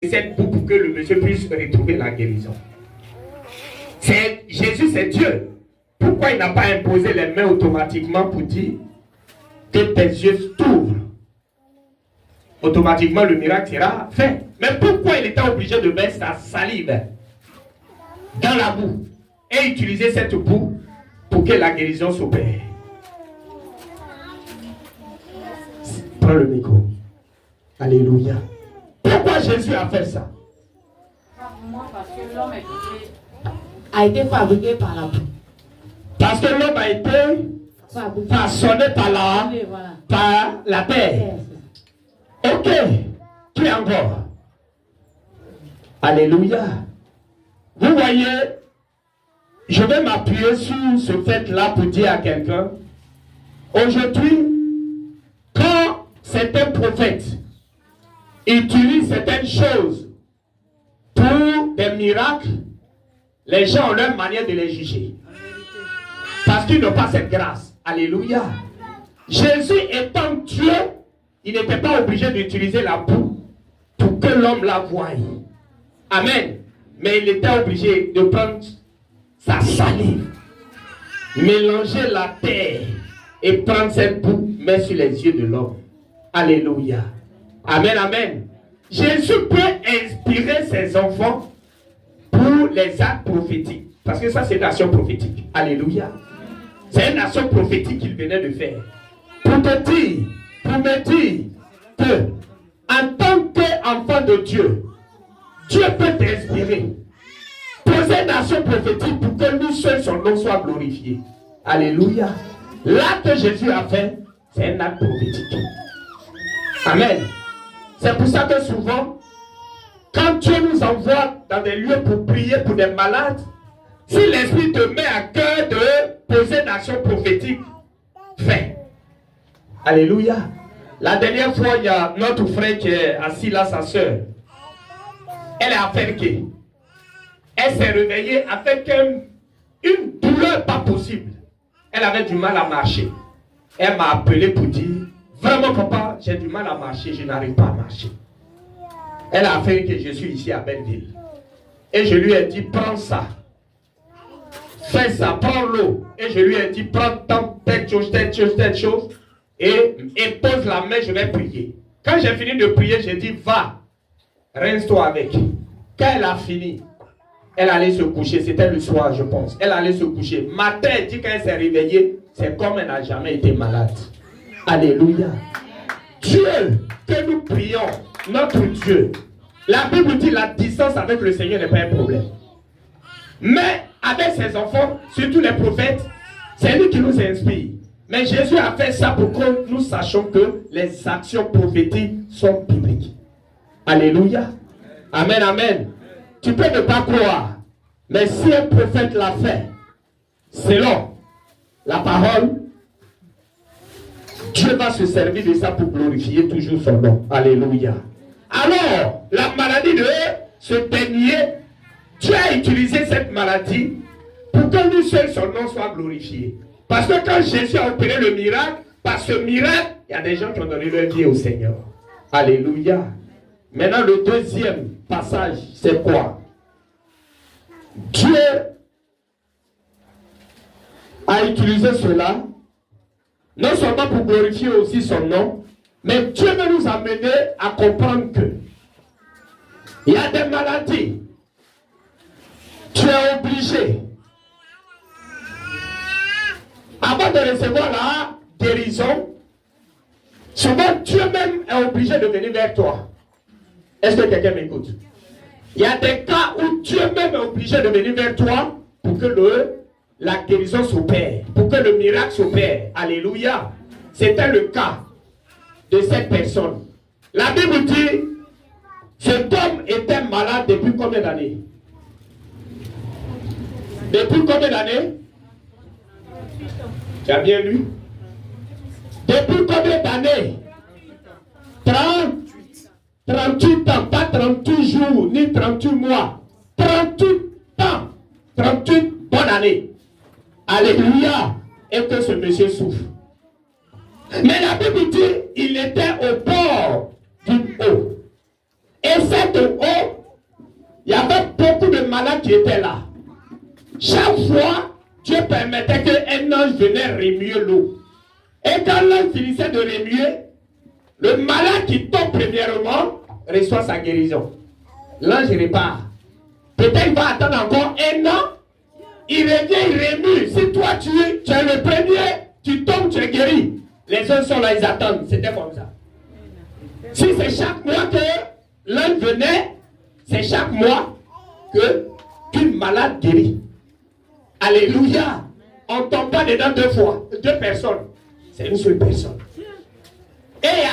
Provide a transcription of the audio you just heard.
cette boue pour que le monsieur puisse retrouver la guérison. Jésus, c'est Dieu. Pourquoi il n'a pas imposé les mains automatiquement pour dire que tes yeux s'ouvrent? Automatiquement, le miracle sera fait. Mais pourquoi il était obligé de mettre sa salive dans la boue et utiliser cette boue pour que la guérison s'opère? Prends le micro. Alléluia. Pourquoi Jésus a fait ça? Parce que l'homme a été fabriqué par la boue. Parce que l'homme a été façonné par la terre. Ok. Qui encore? Alléluia. Vous voyez, je vais m'appuyer sur ce fait-là pour dire à quelqu'un, aujourd'hui, quand certains prophètes utilisent certaines choses pour des miracles, les gens ont leur manière de les juger. Parce qu'ils n'ont pas cette grâce. Alléluia. Jésus étant Dieu, il n'était pas obligé d'utiliser la boue pour que l'homme la voie. Amen. Mais il était obligé de prendre sa salive, mélanger la terre et prendre cette boue, mettre sur les yeux de l'homme. Alléluia. Amen, amen. Jésus peut inspirer ses enfants pour les actes prophétiques. Parce que ça, c'est une action prophétique. Alléluia. C'est une action prophétique qu'il venait de faire. Pour te dire, pour me dire que, en tant qu'enfant de Dieu, Dieu peut t'inspirer. Poser une action prophétique pour que nous seuls, son nom soit glorifié. Alléluia. L'acte que Jésus a fait, c'est un acte prophétique. Amen. C'est pour ça que souvent, quand Dieu nous envoie dans des lieux pour prier pour des malades, si l'Esprit te met à cœur de poser une action prophétique, fais. Alléluia. La dernière fois, il y a notre frère qui est assis là, sa soeur. Elle est affairée. Elle s'est réveillée avec une douleur pas possible. Elle avait du mal à marcher. Elle m'a appelé pour dire, vraiment papa, j'ai du mal à marcher, je n'arrive pas à marcher. Elle a fait que je suis ici à Belleville. Et je lui ai dit, prends ça. Fais ça, prends l'eau. Et je lui ai dit, prends telle chose, telle chose, telle chose. Et pose la main, je vais prier. Quand j'ai fini de prier, j'ai dit, va, rince-toi avec. Quand elle a fini, elle allait se coucher. C'était le soir, je pense. Elle allait se coucher. Matin, elle dit, quand elle s'est réveillée, c'est comme elle n'a jamais été malade. Alléluia. Dieu que nous prions, notre Dieu. La Bible dit la distance avec le Seigneur n'est pas un problème. Mais avec ses enfants, surtout les prophètes, c'est lui qui nous inspire. Mais Jésus a fait ça pour que nous sachions que les actions prophétiques sont bibliques. Alléluia. Amen, amen. Tu peux ne pas croire, mais si un prophète l'a fait, selon la parole, Dieu va se servir de ça pour glorifier toujours son nom. Alléluia. Alors, la maladie de ce dernier, Dieu a utilisé cette maladie pour que nous seuls son nom soit glorifié. Parce que quand Jésus a opéré le miracle, par ce miracle, il y a des gens qui ont donné leur vie au Seigneur. Alléluia. Maintenant, le deuxième passage, c'est quoi? Dieu a utilisé cela, non seulement pour glorifier aussi son nom, mais Dieu veut nous amener à comprendre que il y a des maladies. Tu es obligé, avant de recevoir la guérison, souvent Dieu même est obligé de venir vers toi. Est-ce que quelqu'un m'écoute? Il y a des cas où Dieu même est obligé de venir vers toi pour que la guérison s'opère, pour que le miracle s'opère. Alléluia. C'était le cas de cette personne. La Bible dit, cet homme était malade depuis combien d'années? Depuis combien d'années? Tu as bien lu? Depuis combien d'années? 38 ans, pas 38 jours, ni 38 mois. 38 ans, 38 bonnes années. Alléluia. Et que ce monsieur souffre. Mais la Bible dit, il était au bord d'une eau. Et cette eau, il y avait beaucoup de malades qui étaient là. Chaque fois, Dieu permettait qu'un ange venait remuer l'eau. Et quand l'ange finissait de remuer, le malade qui tombe premièrement reçoit sa guérison. L'ange repart. Peut-être il va attendre encore 1 an. Il revient, il remue. Si toi tu es le premier, tu tombes, tu es guéri. Les autres sont là, ils attendent. C'était comme ça. Si c'est chaque mois que l'ange venait, c'est chaque mois qu'une malade guérit. Alléluia. On ne tombe pas dedans 2 fois, 2 personnes. C'est une seule personne. Et